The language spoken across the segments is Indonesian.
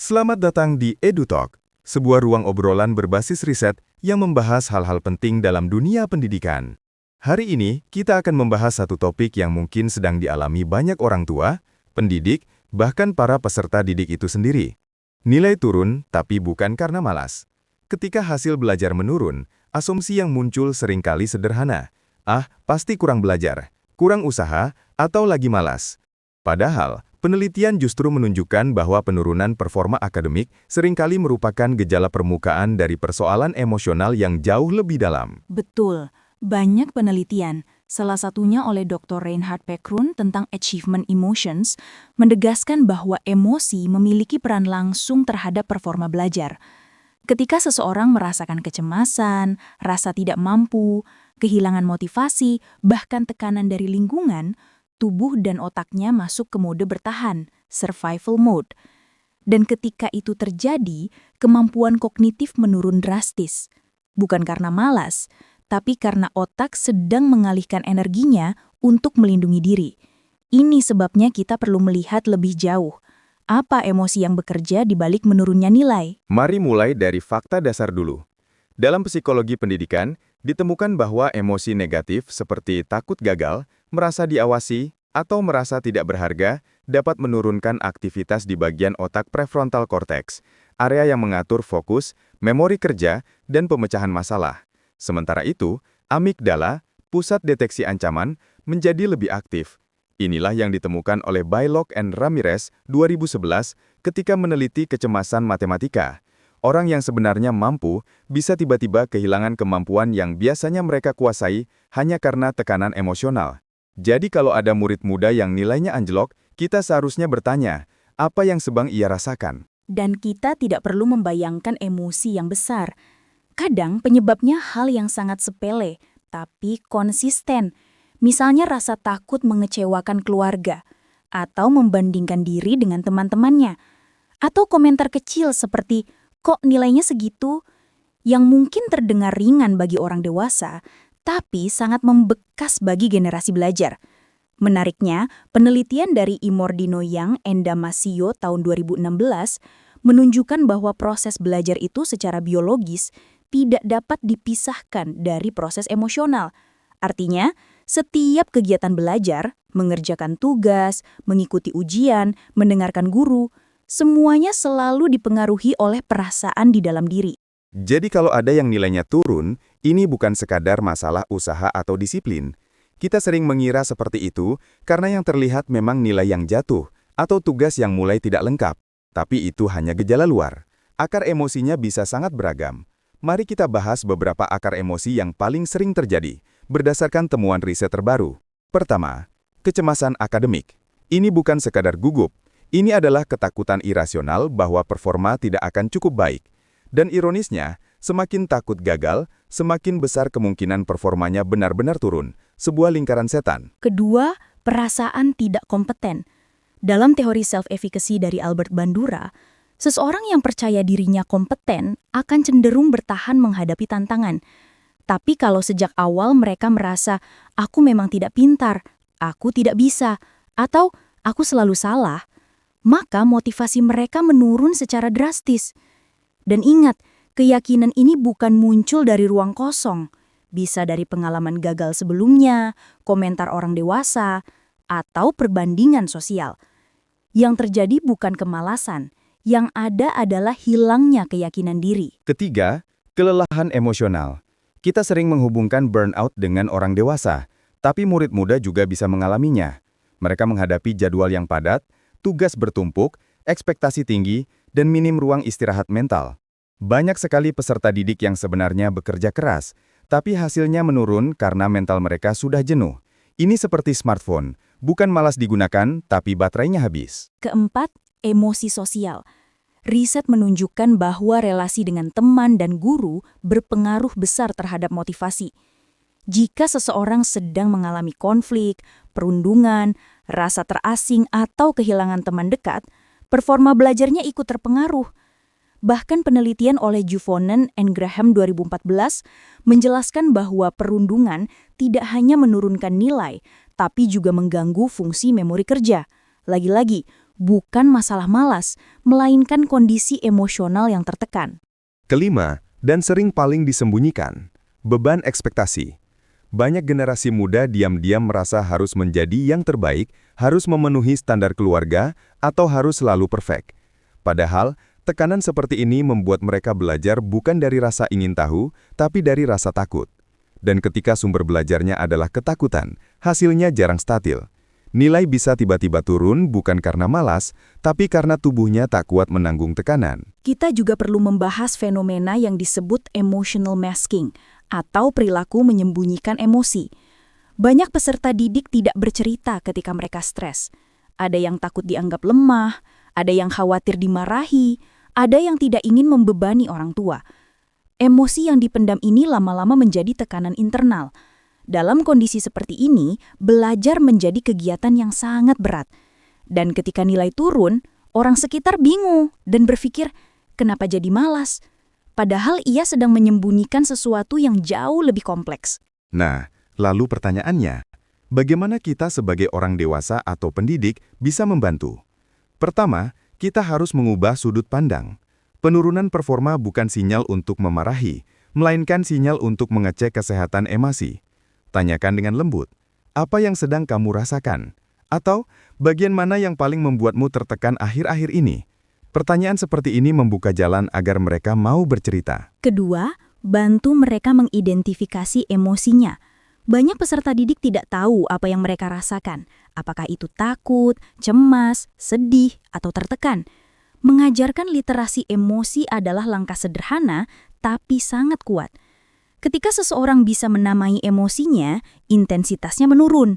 Selamat datang di EduTalk, sebuah ruang obrolan berbasis riset yang membahas hal-hal penting dalam dunia pendidikan. Hari ini, kita akan membahas satu topik yang mungkin sedang dialami banyak orang tua, pendidik, bahkan para peserta didik itu sendiri. Nilai turun, tapi bukan karena malas. Ketika hasil belajar menurun, asumsi yang muncul seringkali sederhana. Pasti kurang belajar, kurang usaha, atau lagi malas. Padahal, penelitian justru menunjukkan bahwa penurunan performa akademik seringkali merupakan gejala permukaan dari persoalan emosional yang jauh lebih dalam. Betul, banyak penelitian, salah satunya oleh Dr. Reinhard Pekrun tentang achievement emotions, menegaskan bahwa emosi memiliki peran langsung terhadap performa belajar. Ketika seseorang merasakan kecemasan, rasa tidak mampu, kehilangan motivasi, bahkan tekanan dari lingkungan, tubuh dan otaknya masuk ke mode bertahan, survival mode. Dan ketika itu terjadi, kemampuan kognitif menurun drastis. Bukan karena malas, tapi karena otak sedang mengalihkan energinya untuk melindungi diri. Ini sebabnya kita perlu melihat lebih jauh. Apa emosi yang bekerja di balik menurunnya nilai? Mari mulai dari fakta dasar dulu. Dalam psikologi pendidikan, ditemukan bahwa emosi negatif seperti takut gagal, merasa diawasi, atau merasa tidak berharga dapat menurunkan aktivitas di bagian otak prefrontal cortex, area yang mengatur fokus, memori kerja, dan pemecahan masalah. Sementara itu, amigdala, pusat deteksi ancaman, menjadi lebih aktif. Inilah yang ditemukan oleh Bailok and Ramirez 2011 ketika meneliti kecemasan matematika. Orang yang sebenarnya mampu bisa tiba-tiba kehilangan kemampuan yang biasanya mereka kuasai hanya karena tekanan emosional. Jadi kalau ada murid muda yang nilainya anjlok, kita seharusnya bertanya, apa yang sedang ia rasakan? Dan kita tidak perlu membayangkan emosi yang besar. Kadang penyebabnya hal yang sangat sepele, tapi konsisten. Misalnya rasa takut mengecewakan keluarga, atau membandingkan diri dengan teman-temannya, atau komentar kecil seperti, kok nilainya segitu? Yang mungkin terdengar ringan bagi orang dewasa, tapi sangat membekas bagi generasi belajar. Menariknya, penelitian dari Imordino Yang and Damasio tahun 2016 menunjukkan bahwa proses belajar itu secara biologis tidak dapat dipisahkan dari proses emosional. Artinya, setiap kegiatan belajar, mengerjakan tugas, mengikuti ujian, mendengarkan guru, semuanya selalu dipengaruhi oleh perasaan di dalam diri. Jadi kalau ada yang nilainya turun, ini bukan sekadar masalah usaha atau disiplin. Kita sering mengira seperti itu karena yang terlihat memang nilai yang jatuh atau tugas yang mulai tidak lengkap. Tapi itu hanya gejala luar. Akar emosinya bisa sangat beragam. Mari kita bahas beberapa akar emosi yang paling sering terjadi berdasarkan temuan riset terbaru. Pertama, kecemasan akademik. Ini bukan sekadar gugup. Ini adalah ketakutan irasional bahwa performa tidak akan cukup baik. Dan ironisnya, semakin takut gagal, semakin besar kemungkinan performanya benar-benar turun, sebuah lingkaran setan. Kedua, perasaan tidak kompeten. Dalam teori self-efficacy dari Albert Bandura, seseorang yang percaya dirinya kompeten akan cenderung bertahan menghadapi tantangan. Tapi kalau sejak awal mereka merasa, aku memang tidak pintar, aku tidak bisa, atau aku selalu salah, maka motivasi mereka menurun secara drastis. Dan ingat, keyakinan ini bukan muncul dari ruang kosong. Bisa dari pengalaman gagal sebelumnya, komentar orang dewasa, atau perbandingan sosial. Yang terjadi bukan kemalasan, yang ada adalah hilangnya keyakinan diri. Ketiga, kelelahan emosional. Kita sering menghubungkan burnout dengan orang dewasa, tapi murid muda juga bisa mengalaminya. Mereka menghadapi jadwal yang padat, tugas bertumpuk, ekspektasi tinggi, dan minim ruang istirahat mental. Banyak sekali peserta didik yang sebenarnya bekerja keras, tapi hasilnya menurun karena mental mereka sudah jenuh. Ini seperti smartphone, bukan malas digunakan, tapi baterainya habis. Keempat, emosi sosial. Riset menunjukkan bahwa relasi dengan teman dan guru berpengaruh besar terhadap motivasi. Jika seseorang sedang mengalami konflik, perundungan, rasa terasing, atau kehilangan teman dekat, performa belajarnya ikut terpengaruh. Bahkan penelitian oleh Juvonen and Graham 2014 menjelaskan bahwa perundungan tidak hanya menurunkan nilai, tapi juga mengganggu fungsi memori kerja. Lagi-lagi, bukan masalah malas, melainkan kondisi emosional yang tertekan. Kelima, dan sering paling disembunyikan, beban ekspektasi. Banyak generasi muda diam-diam merasa harus menjadi yang terbaik, harus memenuhi standar keluarga, atau harus selalu perfect. Padahal, tekanan seperti ini membuat mereka belajar bukan dari rasa ingin tahu, tapi dari rasa takut. Dan ketika sumber belajarnya adalah ketakutan, hasilnya jarang stabil. Nilai bisa tiba-tiba turun bukan karena malas, tapi karena tubuhnya tak kuat menanggung tekanan. Kita juga perlu membahas fenomena yang disebut emotional masking, atau perilaku menyembunyikan emosi. Banyak peserta didik tidak bercerita ketika mereka stres. Ada yang takut dianggap lemah, ada yang khawatir dimarahi, ada yang tidak ingin membebani orang tua. Emosi yang dipendam ini lama-lama menjadi tekanan internal. Dalam kondisi seperti ini, belajar menjadi kegiatan yang sangat berat. Dan ketika nilai turun, orang sekitar bingung dan berpikir, kenapa jadi malas? Padahal ia sedang menyembunyikan sesuatu yang jauh lebih kompleks. Nah, lalu pertanyaannya, bagaimana kita sebagai orang dewasa atau pendidik bisa membantu? Pertama, kita harus mengubah sudut pandang. Penurunan performa bukan sinyal untuk memarahi, melainkan sinyal untuk mengecek kesehatan emosi. Tanyakan dengan lembut, apa yang sedang kamu rasakan? Atau, bagian mana yang paling membuatmu tertekan akhir-akhir ini? Pertanyaan seperti ini membuka jalan agar mereka mau bercerita. Kedua, bantu mereka mengidentifikasi emosinya. Banyak peserta didik tidak tahu apa yang mereka rasakan. Apakah itu takut, cemas, sedih, atau tertekan. Mengajarkan literasi emosi adalah langkah sederhana, tapi sangat kuat. Ketika seseorang bisa menamai emosinya, intensitasnya menurun.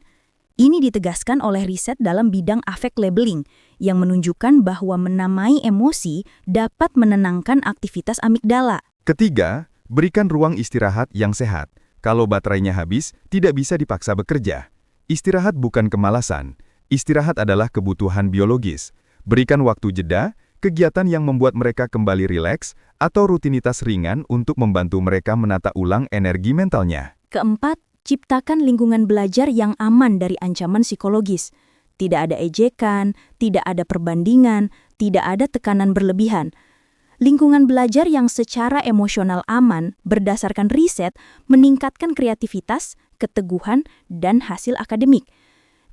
Ini ditegaskan oleh riset dalam bidang affect labeling, yang menunjukkan bahwa menamai emosi dapat menenangkan aktivitas amigdala. Ketiga, berikan ruang istirahat yang sehat. Kalau baterainya habis, tidak bisa dipaksa bekerja. Istirahat bukan kemalasan. Istirahat adalah kebutuhan biologis. Berikan waktu jeda, kegiatan yang membuat mereka kembali rileks, atau rutinitas ringan untuk membantu mereka menata ulang energi mentalnya. Keempat, ciptakan lingkungan belajar yang aman dari ancaman psikologis. Tidak ada ejekan, tidak ada perbandingan, tidak ada tekanan berlebihan. Lingkungan belajar yang secara emosional aman berdasarkan riset meningkatkan kreativitas, keteguhan, dan hasil akademik.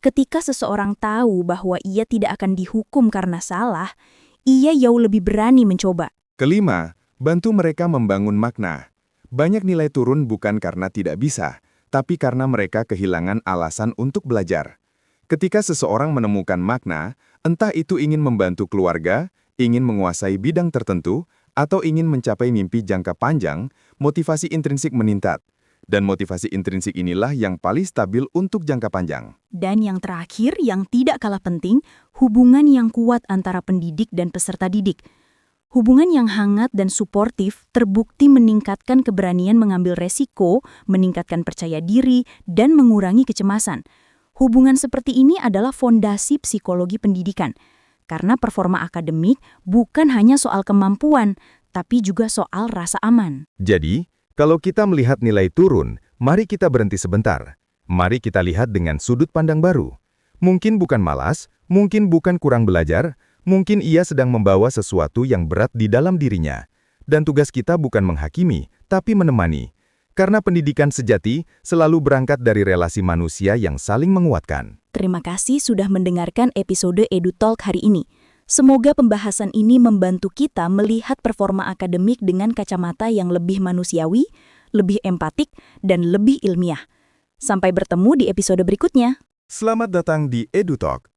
Ketika seseorang tahu bahwa ia tidak akan dihukum karena salah, ia jauh lebih berani mencoba. Kelima, bantu mereka membangun makna. Banyak nilai turun bukan karena tidak bisa, tapi karena mereka kehilangan alasan untuk belajar. Ketika seseorang menemukan makna, entah itu ingin membantu keluarga, ingin menguasai bidang tertentu, atau ingin mencapai mimpi jangka panjang, motivasi intrinsik meningkat. Dan motivasi intrinsik inilah yang paling stabil untuk jangka panjang. Dan yang terakhir, yang tidak kalah penting, hubungan yang kuat antara pendidik dan peserta didik. Hubungan yang hangat dan suportif terbukti meningkatkan keberanian mengambil resiko, meningkatkan percaya diri, dan mengurangi kecemasan. Hubungan seperti ini adalah fondasi psikologi pendidikan. Karena performa akademik bukan hanya soal kemampuan, tapi juga soal rasa aman. Jadi, kalau kita melihat nilai turun, mari kita berhenti sebentar. Mari kita lihat dengan sudut pandang baru. Mungkin bukan malas, mungkin bukan kurang belajar, mungkin ia sedang membawa sesuatu yang berat di dalam dirinya. Dan tugas kita bukan menghakimi, tapi menemani. Karena pendidikan sejati selalu berangkat dari relasi manusia yang saling menguatkan. Terima kasih sudah mendengarkan episode EduTalk hari ini. Semoga pembahasan ini membantu kita melihat performa akademik dengan kacamata yang lebih manusiawi, lebih empatik, dan lebih ilmiah. Sampai bertemu di episode berikutnya. Selamat datang di EduTalk,